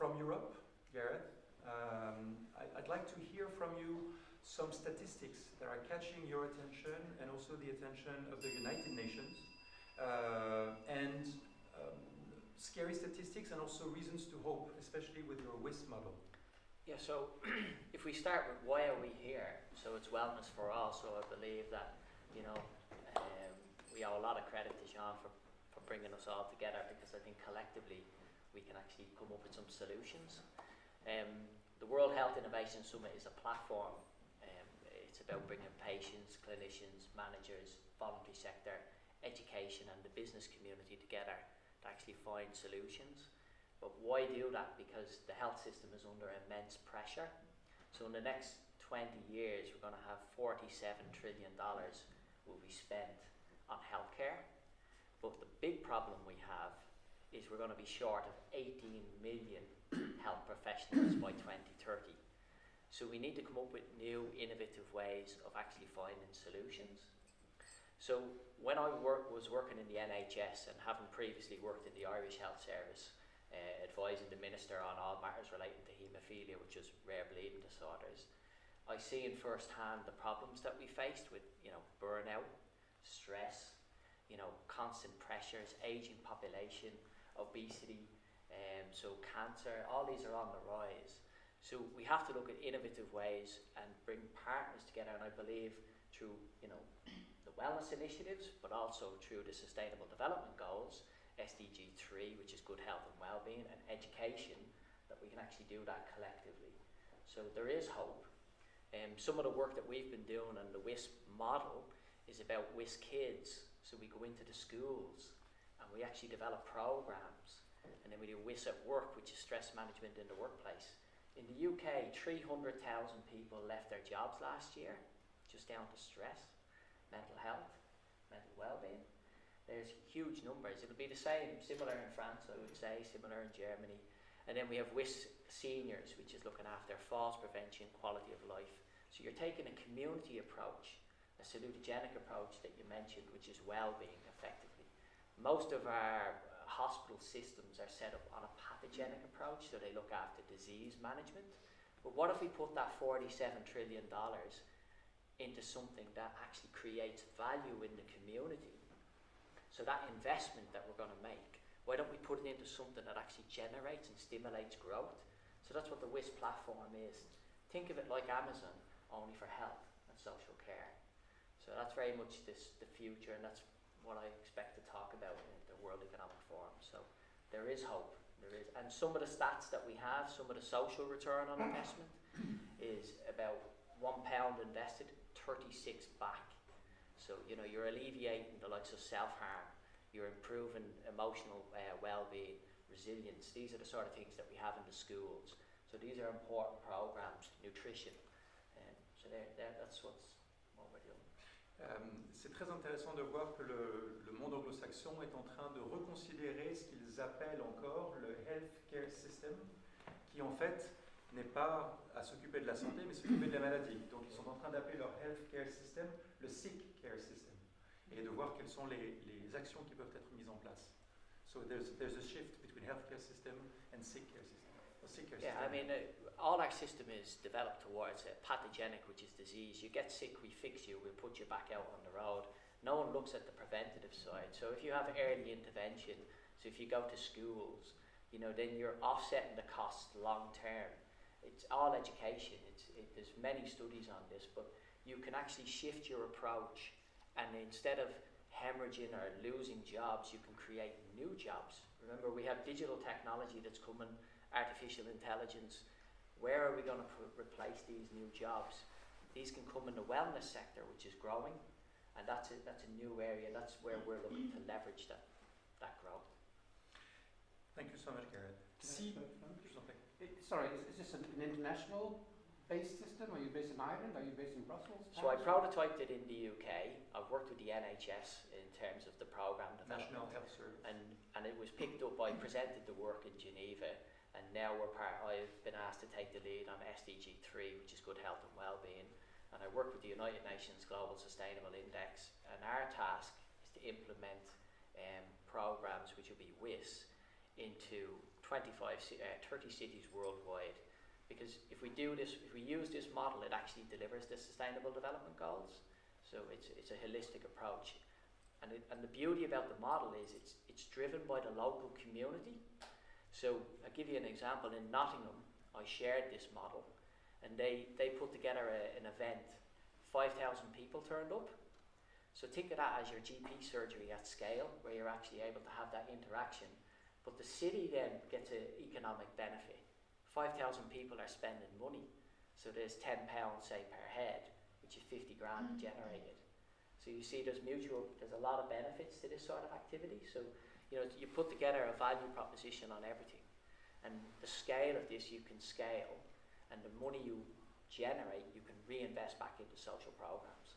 from Europe, Gareth. I'd like to hear from you some statistics that are catching your attention and also the attention of the United Nations, and scary statistics and also reasons to hope, especially with your WHIS model. Yeah, so if we start with why are we here, so it's wellness for all, so I believe that, you know, we owe a lot of credit to Jean for bringing us all together, because I think collectively we can actually come up with some solutions. The World Health Innovation Summit is a platform. It's about bringing patients, clinicians, managers, voluntary sector, education and the business community together to actually find solutions. But why do that? Because the health system is under immense pressure. So in the next 20 years, we're going to have $47 trillion will be spent on healthcare. But the big problem we have is we're going to be short of 18 million health professionals by 2030. So we need to come up with new, innovative ways of actually finding solutions. So when I was working in the NHS and having previously worked in the Irish Health Service, advising the Minister on all matters relating to haemophilia, which is rare bleeding disorders, I seen firsthand the problems that we faced with, you know, burnout, stress, you know, constant pressures, aging population, obesity, so cancer, all these are on the rise. So we have to look at innovative ways and bring partners together, and I believe through, you know, the wellness initiatives, but also through the Sustainable Development Goals, SDG 3, which is good health and well-being, and education, that we can actually do that collectively. So there is hope. Some of the work that we've been doing on the WHIS model is about WHIS Kids. So we go into the schools and we actually develop programs, and then we do WHIS at Work, which is stress management in the workplace. In the UK, 300,000 people left their jobs last year, just down to stress, mental health, mental well-being. There's huge numbers. It'll be the same, similar in France, I would say, similar in Germany. And then we have WHIS Seniors, which is looking after falls prevention, quality of life. So you're taking a community approach, a salutogenic approach that you mentioned, which is well-being effectively. Most of our hospital systems are set up on a pathogenic approach, so they look after disease management. But what if we put that $47 trillion into something that actually creates value in the community? So that investment that we're going to make, why don't we put it into something that actually generates and stimulates growth? So that's what the WHIS platform is. Think of it like Amazon, only for health and social care. So that's very much the future, and that's what I expect to talk about in the World Economic Forum. So there is hope, there is. And some of the stats that we have, some of the social return on investment is about £1 invested, 36 back. So, you know, you're alleviating the likes of self-harm, you're improving emotional well-being, resilience. These are the sort of things that we have in the schools. So these are important programs, nutrition. So that's what we're doing. C'est très intéressant de voir que le monde anglo-saxon est en train de reconsidérer ce qu'ils appellent encore le healthcare system, qui en fait n'est pas à s'occuper de la santé, mais s'occuper de la maladie. Donc ils sont en train d'appeler leur healthcare system le sick care system, et de voir quelles sont les actions qui peuvent être mises en place. So there's a shift between healthcare system and sick care system. Yeah, I mean, all our system is developed towards pathogenic, which is disease. You get sick, we fix you, we put you back out on the road. No one looks at the preventative side. So if you have early intervention, so if you go to schools, you know, then you're offsetting the costs long term. It's all education. There's many studies on this, but you can actually shift your approach, and instead of hemorrhaging or losing jobs, you can create new jobs. Remember, we have digital technology that's coming, artificial intelligence. Where are we going to replace these new jobs? These can come in the wellness sector, which is growing, and that's a new area. That's where we're looking to leverage that growth. Thank you so much, Gareth. Sorry, is this an international based system? Are you based in Ireland? Are you based in Brussels? So I prototyped it in the UK. I've worked with the NHS in terms of the programme development. National Health Service. And it was picked up, I presented the work in Geneva, and now I've been asked to take the lead on SDG 3, which is good health and well-being. And I work with the United Nations Global Sustainable Index, and our task is to implement programmes which will be WHIS into 30 cities worldwide. Because if we do this, if we use this model, it actually delivers the Sustainable Development Goals. So it's a holistic approach. And the beauty about the model is it's driven by the local community. So I'll give you an example. In Nottingham, I shared this model, and they put together an event. 5,000 people turned up. So think of that as your GP surgery at scale, where you're actually able to have that interaction. But the city then gets an economic benefit. 5,000 people are spending money. So there's £10, say, per head, which is 50 grand generated. So you see there's a lot of benefits to this sort of activity. So, you know, you put together a value proposition on everything. And the scale of this you can scale, and the money you generate you can reinvest back into social programs.